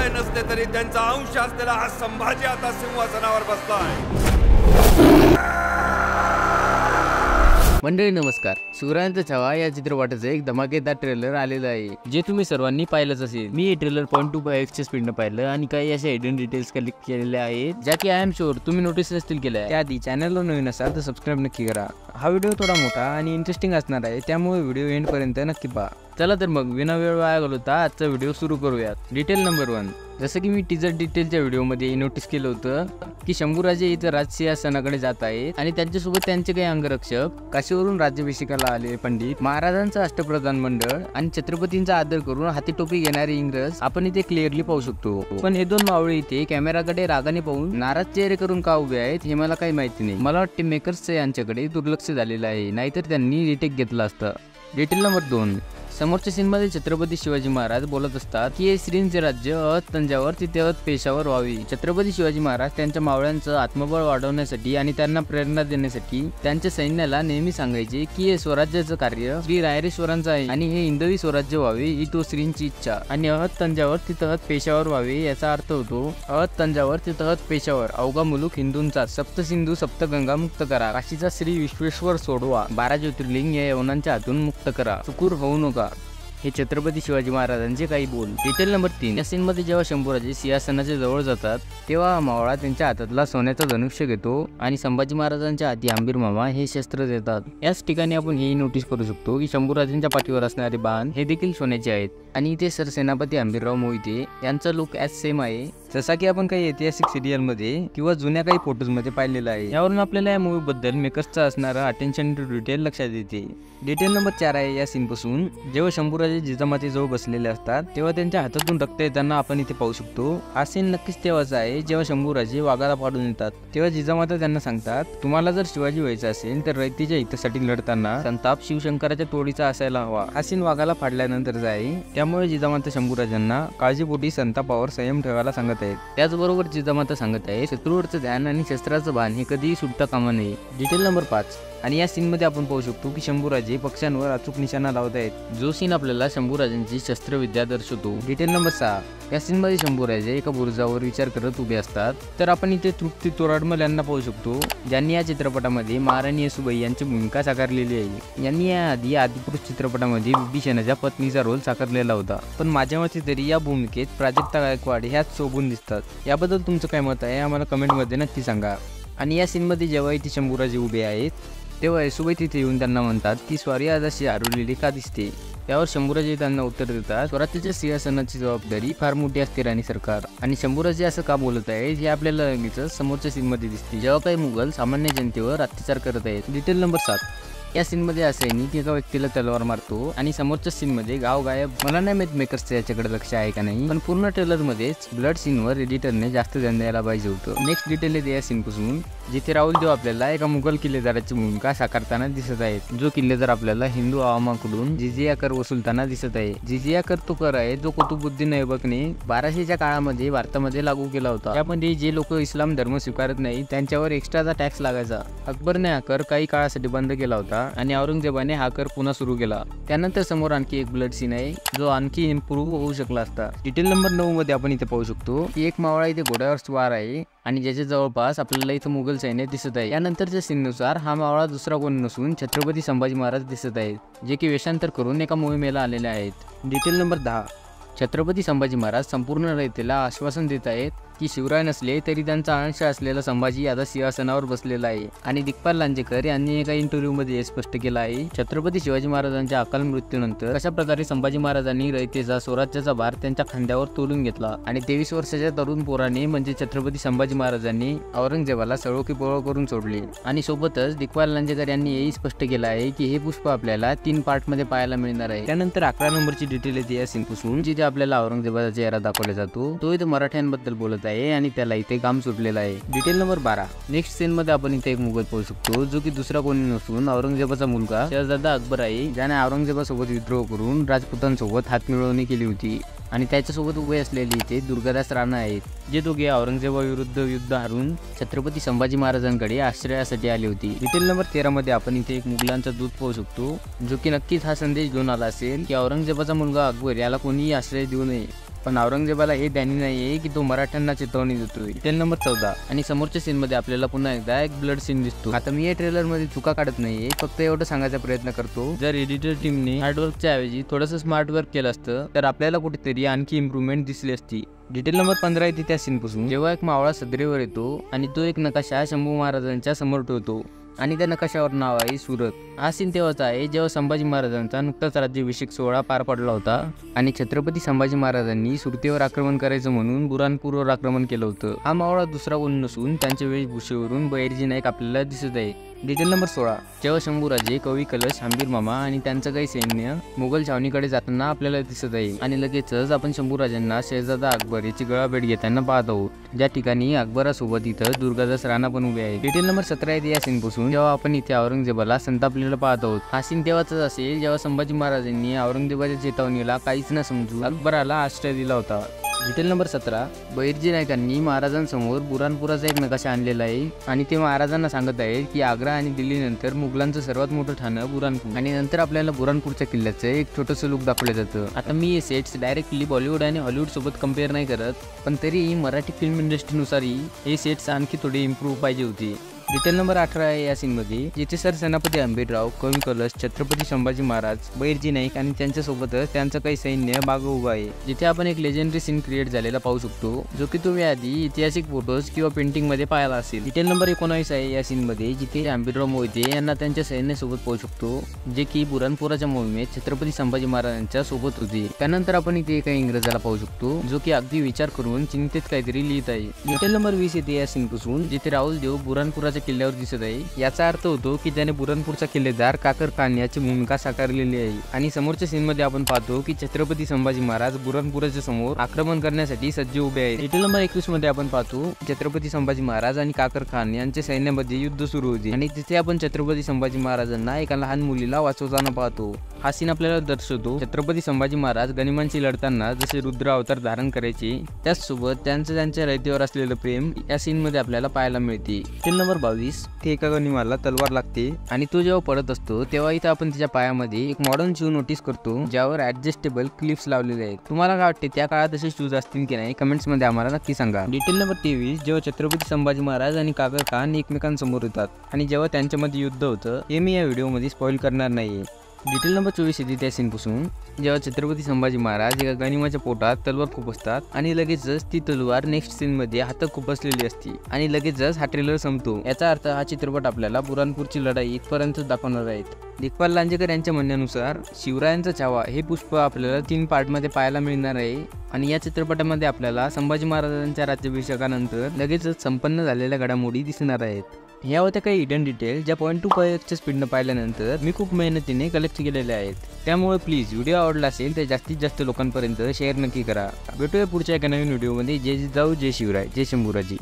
शिवराय नसले तरी त्यांचा अंश असलेला हा संभाजी आता सिंहासनावर बसलाय। मंडळी नमस्कार। शिवरायांचा छावा या चित्रपटाचं एक धमाकेदार ट्रेलर आलेलं आहे, जे तुम्ही सर्वांनी पाहिलंच असेल। मी हे ट्रेलर 0.25x च्या स्पीडने पाहिलं आणि काही अशा हिडन डिटेल्स कलेक्ट केलेल्या आहेत ज्या की आय एम शुअर तुम्ही नोटीस असतील केल्या। त्याआधी चॅनलला नवीन असाल तर सबस्क्राईब नक्की करा। हा व्हिडिओ थोडा मोठा आणि इंटरेस्टिंग असणार आहे, त्यामुळे व्हिडिओ एंड पर्यंत नक्की पहा। चला तर मग विना वेळ वाया घालवता आजचा व्हिडिओ सुरू करूयात। डिटेल नंबर 1, जसं की मी टीजर डिटेलच्या व्हिडिओमध्ये नोटीस केलं होतं की शंभूराजे इथं राजसिंहासनाकडे जात आहेत आणि त्यांच्यासोबत त्यांचे काही अंगरक्षक, काशीवरून राज्याभिषेकाला आले पंडित, महाराजांचं अष्टप्रधान मंडळ आणि छत्रपतींचा आदर करून हाती टोपी घेणारे इंग्रज आपण इथे क्लिअरली पाहू शकतो। पण हे दोन मावळे इथे कॅमेराकडे रागाने पाहून नाराज चेहरे करून का उभे आहेत हे मला काही माहिती नाही। मला वाटते मेकर्सचं यांच्याकडे दुर्लक्ष झालेलं आहे, नाहीतर त्यांनी रिटेक घेतला असतं। डिटेल नंबर 2, समोरच्या सीनमध्ये छत्रपती शिवाजी महाराज बोलत असतात की हे श्रींचे राज्य अहत तंजावर तिथे अहत पेशावर व्हावी। छत्रपती शिवाजी महाराज त्यांच्या मावळ्यांचं आत्मबळ वाढवण्यासाठी आणि त्यांना प्रेरणा देण्यासाठी त्यांच्या सैन्याला नेहमी सांगायचे की हे स्वराज्याचं कार्य श्री रायरेश्वरांचं आहे आणि हे हिंदवी स्वराज्य व्हावे ही तो श्रींची इच्छा आणि अहत तंजावर तिथे अहत पेशावर व्हावे याचा अर्थ होतो अहत तंजावर तिथे अहत पेशावर अवघा मुलूक हिंदूंचा, सप्त सिंधू सप्तगंगा मुक्त करा, काशीचा श्री विश्वेश्वर सोडवा, 12 ज्योतिर्लिंग या यवनांच्या हातून मुक्त करा, चुकूर होऊ नका। हे छत्रपती शिवाजी महाराजांचे काही बोल। डिटेल नंबर 3, या सीन मध्ये जेव्हा शंभूराजे सिंहासनाच्या जवळ जातात तेव्हा मावळा त्यांच्या हातातला सोन्याचा धनुष्य घेतो आणि संभाजी महाराजांच्या हाती आंबीर मामा हे शस्त्र देतात। याच ठिकाणी आपण हेही नोटीस करू शकतो की शंभूराजांच्या पाठीवर असणारे बाण हे देखील सोन्याचे आहेत आणि इथे सरसेनापती आंबीरराव मोहिते यांचा लुक ॲज सेम आहे जसा की आपण काही ऐतिहासिक सिरियल मध्ये किंवा जुन्या काही फोटोज मध्ये पाहिलेलं आहे। यावरून आपल्याला या मूवी बद्दल मेकर्सचा असणारा अटेन्शन टू डिटेल लक्षात येते। डिटेल नंबर 4 आहे या सीन पासून जेव्हा शंभूराजे जिजामाते जवळ बसलेले असतात तेव्हा त्यांच्या हातातून रक्त येताना आपण इथे पाहू शकतो। हा सीन नक्कीच तेव्हाचा आहे जेव्हा शंभूराजे वाघाला फाडून येतात तेव्हा जिजामाता त्यांना सांगतात तुम्हाला जर शिवाजी व्हायचं असेल तर रयतेच्या हितासाठी लढताना संताप शिवशंकराच्या तोडीचा असायला हवा। हा सीन वाघाला फाडल्यानंतरचा आहे, त्यामुळे जिजामाता शंभूराजांना काळजीपोटी संतापावर संयम ठेवायला सांगत आहेत। त्याचबरोबर जिजामाता सांगत आहे शत्रूवरचं ध्यान आणि शस्त्राचं बाण हे कधीही सुटता कामा नये। डिटेल नंबर 5, आणि या सीन मध्ये आपण पाहू शकतो की शंभूराजे पक्ष्यांवर अचूक निशाणा लावत आहेत, जो सीन आपल्याला शंभूराजांची शस्त्रविद्या दर्शवतो। डिटेल नंबर 6, या सीन मध्ये शंभूराजे एका बुरुजावर विचार करत उभे असतात तर आपण इथे तृप्ती तोराडमल यांना पाहू शकतो ज्यांनी या चित्रपटामध्ये महाराणी येसूबाई यांची भूमिका साकारलेली आहे। यांनी याआधी आदिपुरुष चित्रपटामध्ये विभीषणाच्या पत्नीचा रोल साकारलेला होता, पण माझ्या मते तरी या भूमिकेत प्राजक्ता गायकवाड ह्याच शोभून दिसतात। याबद्दल तुमचं काय मत आहे आम्हाला कमेंट मध्ये नक्की सांगा। आणि या सीन मध्ये जेव्हा इथे शंभूराजे उभे आहेत तेव्हा येसूबाई तिथे येऊन त्यांना म्हणतात की स्वारी आज अशी हरवलेली का दिसते। त्यावर शंभूराजे त्यांना उत्तर देतात स्वराज्याच्या सिंहासनाची जबाबदारी फार मोठी असते राणी सरकार। आणि शंभूराजे असं का बोलत आहेत हे आपल्याला लगेच समोरच्या सीन मध्ये दिसते जेव्हा काही मुघल सामान्य जनतेवर अत्याचार करत आहेत। डिटेल नंबर 7, या सीन मध्ये असं आहे की एका व्यक्तीला तलवार मारतो आणि समोरच्या सीन मध्ये गाव गायब। मला नाही माहित मेकर्सचं याच्याकडे लक्ष आहे का नाही, पण पूर्ण ट्रेलर मध्येच ब्लड सीनवर एडिटरने जास्त ध्यान द्यायला पाहिजे होतं। नेक्स्ट डिटेल आहे या सीन पासून जिथे राहुल देव आपल्याला एका मुघल किल्लेदाराची भूमिका साकारताना दिसत आहेत, जो किल्लेदार आपल्याला हिंदू आवामाकडून जिजिया कर वसूलताना दिसत आहे। जिजिया कर तो कर आहे जो कुतुबुद्दीन ऐबकने 1200च्या काळामध्ये भारतामध्ये लागू केला होता। त्यामध्ये जे लोक इस्लाम धर्म स्वीकारत नाही त्यांच्यावर एक्स्ट्राचा टॅक्स लागायचा। अकबरने हा कर काही काळासाठी बंद केला होता आणि औरंगजेबाने हा कर पुन्हा सुरू केला। त्यानंतर समोर आणखी एक ब्लड सीन आहे जो आणखी इम्प्रूव्ह होऊ शकला असता। डिटेल नंबर 9 मध्ये आपण इथे पाहू शकतो की एक मावळा इथे घोड्यावर स्वार आहे आणि ज्याच्या जवळपास आपल्याला इथं मुघल सैन्य दिसत आहे। यानंतरच्या सीननुसार हा मावळा दुसरा कोण नसून छत्रपती संभाजी महाराज दिसत आहेत, जे की वेषांतर करून एका मोहिमेला आलेले आहेत। डिटेल नंबर 10, छत्रपती संभाजी महाराज संपूर्ण रयतेला आश्वासन देत आहेत की शिवराय नसले तरी त्यांचा अंश असलेला संभाजी आता सिंहासनावर बसलेला आहे। आणि दिग्पाल लांजेकर यांनी एका इंटरव्ह्यू मध्ये हे स्पष्ट केलं आहे छत्रपती शिवाजी महाराजांच्या अकाल मृत्यूनंतर कशा प्रकारे संभाजी महाराजांनी रयतेचा स्वराज्याचा भार त्यांच्या खांद्यावर तोलून घेतला आणि 23 वर्षाच्या तरुण पोराने म्हणजे छत्रपती संभाजी महाराजांनी औरंगजेबाला सळो की पळो करून सोडले। आणि सोबतच दिग्पाल लांजेकर यांनी हेही स्पष्ट केलं आहे की हे पुष्प आपल्याला 3 पार्ट मध्ये पाहायला मिळणार आहे। त्यानंतर 11 नंबरची डिटेल येते या सीन पासून जिथे आपल्याला औरंगजेबाचा चेहरा दाखवला जातो, तो इथे मराठ्यांबद्दल बोलत आहे आणि त्याला इथे काम सुटलेलं आहे। डिटेल नंबर 12, नेक्स्ट सीन मध्ये आपण इथे एक मुघल पाहू शकतो जो की दुसरा कोणी नसून औरंगजेबाचा मुलगा शहजादा अकबर आहे, ज्याने औरंगजेबासोबत विद्रोह करून राजपुतांसोबत हातमिळवणी केली होती। आणि त्याच्यासोबत उभे असलेले इथे दुर्गादास राणा आहेत, जे दोघे औरंगजेबाविरुद्ध युद्ध हारून छत्रपती संभाजी महाराजांकडे आश्रयासाठी आले होते। डिटेल नंबर 13 मध्ये आपण इथे एक मुघलांचा दूत पाहू शकतो जो की नक्कीच हा संदेश घेऊन आला असेल की औरंगजेबाचा मुलगा अकबर याला कोणीही आश्रय देऊ नये। पण औरंगजेबाला हे ध्यानी नाहीये की तो मराठ्यांना चेतावणी देतोय. डिटेल नंबर 14 आणि समोरच्या सीन मध्ये आपल्याला पुन्हा एकदा एक ब्लड सीन दिसतो. आता मी या ट्रेलर मध्ये चुका काढत नाहीये, फक्त एवढं सांगायचा प्रयत्न करतो, जर एडिटर टीमने हार्डवर्कच्या ऐवजी थोडंसं स्मार्ट वर्क केलं असतं तर आपल्याला कुठेतरी आणखी इम्प्रूव्हमेंट दिसली असती. डिटेल नंबर 15 येते त्या सीन पासून, जेव्हा एक मावळा सदरेवर येतो आणि तो एक नकाशा शंभू महाराजांच्या समोर ठेवतो आणि त्या नकाशावर नाव आहे सुरत. हा सीन तेव्हाचा आहे जेव्हा संभाजी महाराजांचा नुकताच राज्याभिषेक सोहळा पार पडला होता आणि छत्रपती संभाजी महाराजांनी सुरतेवर आक्रमण करायचं म्हणून बुरानपूरवर आक्रमण केलं होतं. हा मावळा दुसरा कोण नसून त्यांच्या वेशभूषेवरून बहिर्जी नाईक आपल्याला दिसत आहे. डिटेल नंबर 16 जेव्हा शंभूराजे, कवी कलश, हंबीर मामा आणि त्यांचं काही सैन्य मुघल छावणीकडे जाताना आपल्याला दिसत आहे आणि लगेचच आपण शंभूराजांना शहजादा अकबर याची गळाभेट घेताना पाहत आहोत, ज्या ठिकाणी अकबरासोबत इथं दुर्गादास राणा पण उभे आहे. डिटेल नंबर 17 येते या सीन पासून, जेव्हा आपण इथे औरंगजेबाला संतापलेला पाहत आहोत. हा सीन तेव्हाच असेल जेव्हा संभाजी महाराजांनी औरंगजेबाच्या चेतावणीला काहीच न समजून अकबराला आश्रय दिला होता. डिटेल नंबर 17 बहिर्जी नाईकांनी महाराजांसमोर बुरानपुराचा एक नकाशा आणलेला आहे आणि ते महाराजांना सांगत आहेत की आग्रा आणि दिल्ली नंतर मुघलांचं सर्वात मोठं ठाणं बुरानपूर, आणि नंतर आपल्याला बुरानपूरच्या किल्ल्याचं एक छोटंसं लुक दाखवलं जातं. आता मी हे सेट्स डायरेक्टली बॉलिवूड आणि हॉलिवूड सोबत कम्पेअर नाही करत, पण तरी मराठी फिल्म इंडस्ट्रीनुसारही हे सेट्स आणखी थोडे इम्प्रूव्ह पाहिजे होते. डिटेल नंबर 18 आहे या सीनमध्ये, जिथे सरसेनापती आंबेडराव, कवी कलश, छत्रपती संभाजी महाराज, बहिर्जी नाईक आणि त्यांच्यासोबतच त्यांचं काही सैन्य मागं उभं आहे, जिथे आपण एक लेजेंडरी सीन क्रिएट झालेला पाहू शकतो, जो की तुम्ही आधी ऐतिहासिक फोटोज किंवा पेंटिंग मध्ये पाहिला असेल. डिटेल नंबर 19 आहे या सीन मध्ये, जिथे आंबेडराव मोहिते यांना त्यांच्या सैन्यासोबत पाहू शकतो, जे की बुरानपुराच्या मोहिमेत छत्रपती संभाजी महाराजांच्या सोबत होते. त्यानंतर आपण इथे एका इंग्रजाला पाहू शकतो, जो की अगदी विचार करून चिंतेत काहीतरी लिहित आहे. डिटेल नंबर 20 येते या सीन पासून, जिथे राहुल देव बुरानपुराच्या किल्ल्यावर दिसत आहे. याचा अर्थ होतो की त्याने बुरानपूरचा किल्लेदार काकर खान याची भूमिका साकारलेली आहे. आणि समोरच्या सीन मध्ये आपण पाहतो की छत्रपती संभाजी महाराज बुरानपुराच्या समोर आक्रमण करण्यासाठी सज्ज उभे आहेत. डिटेल नंबर 21 मध्ये आपण पाहतो छत्रपती संभाजी महाराज आणि काकर खान यांच्या सैन्यामध्ये युद्ध सुरू होते आणि तिथे आपण छत्रपती संभाजी महाराजांना एका लहान मुलीला वाचवताना पाहतो. हा सीन आपल्याला दर्शवतो छत्रपती संभाजी महाराज गनिमांशी लढताना जसे रुद्र अवतार धारण करायचे, त्याचसोबत त्यांच्या रयतेवर असलेलं प्रेम या सीन मध्ये आपल्याला पाहायला मिळते. डिटेल नंबर 22 ते एका गनिमाला तलवार लागते आणि तो जेव्हा पडत असतो तेव्हा इथं आपण त्याच्या पायामध्ये एक मॉडर्न शू नोटीस करतो, ज्यावर ऍडजस्टेबल क्लिप्स लावलेले आहेत. तुम्हाला काय वाटते, त्या काळात असे शूज असतील की नाही, कमेंट्स मध्ये आम्हाला नक्की सांगा. डिटेल नंबर 23 जेव्हा छत्रपती संभाजी महाराज आणि काकर खान एकमेकांसमोर येतात आणि जेव्हा त्यांच्यामध्ये युद्ध होतं, हे मी या व्हिडिओमध्ये स्पॉइल करणार नाहीये. डिटेल नंबर 24 येते त्या सीन पासून, जेव्हा छत्रपती संभाजी महाराज एका गनिमाच्या पोटात तलवार खुपसतात आणि लगेचच ती तलवार नेक्स्ट सीन मध्ये हातात खुपसलेली असते आणि लगेचच हा ट्रेलर संपतो. याचा अर्थ हा चित्रपट आपल्याला बुरानपूरची लढाई इथपर्यंत दाखवणार आहेत. लेखपाल लांजेकर यांच्या म्हणण्यानुसार शिवरायांचा छावा हे पुष्प आपल्याला 3 पार्टमध्ये पाहायला मिळणार आहे आणि या चित्रपटामध्ये आपल्याला संभाजी महाराजांच्या राज्याभिषेकानंतर लगेचच संपन्न झालेल्या घडामोडी दिसणार आहेत. ह्या होत्या काही हिडन डिटेल ज्या 0.25x स्पीडनं पाहिल्यानंतर मी खूप मेहनतीने कलेक्ट केलेल्या आहेत. त्यामुळे प्लीज व्हिडिओ आवडला असेल तर जास्तीत जास्त लोकांपर्यंत शेअर नक्की करा. भेटूया पुढच्या एका नवीन व्हिडिओमध्ये. जय जिजाऊ, जय शिवराय, जय शंभूराजी.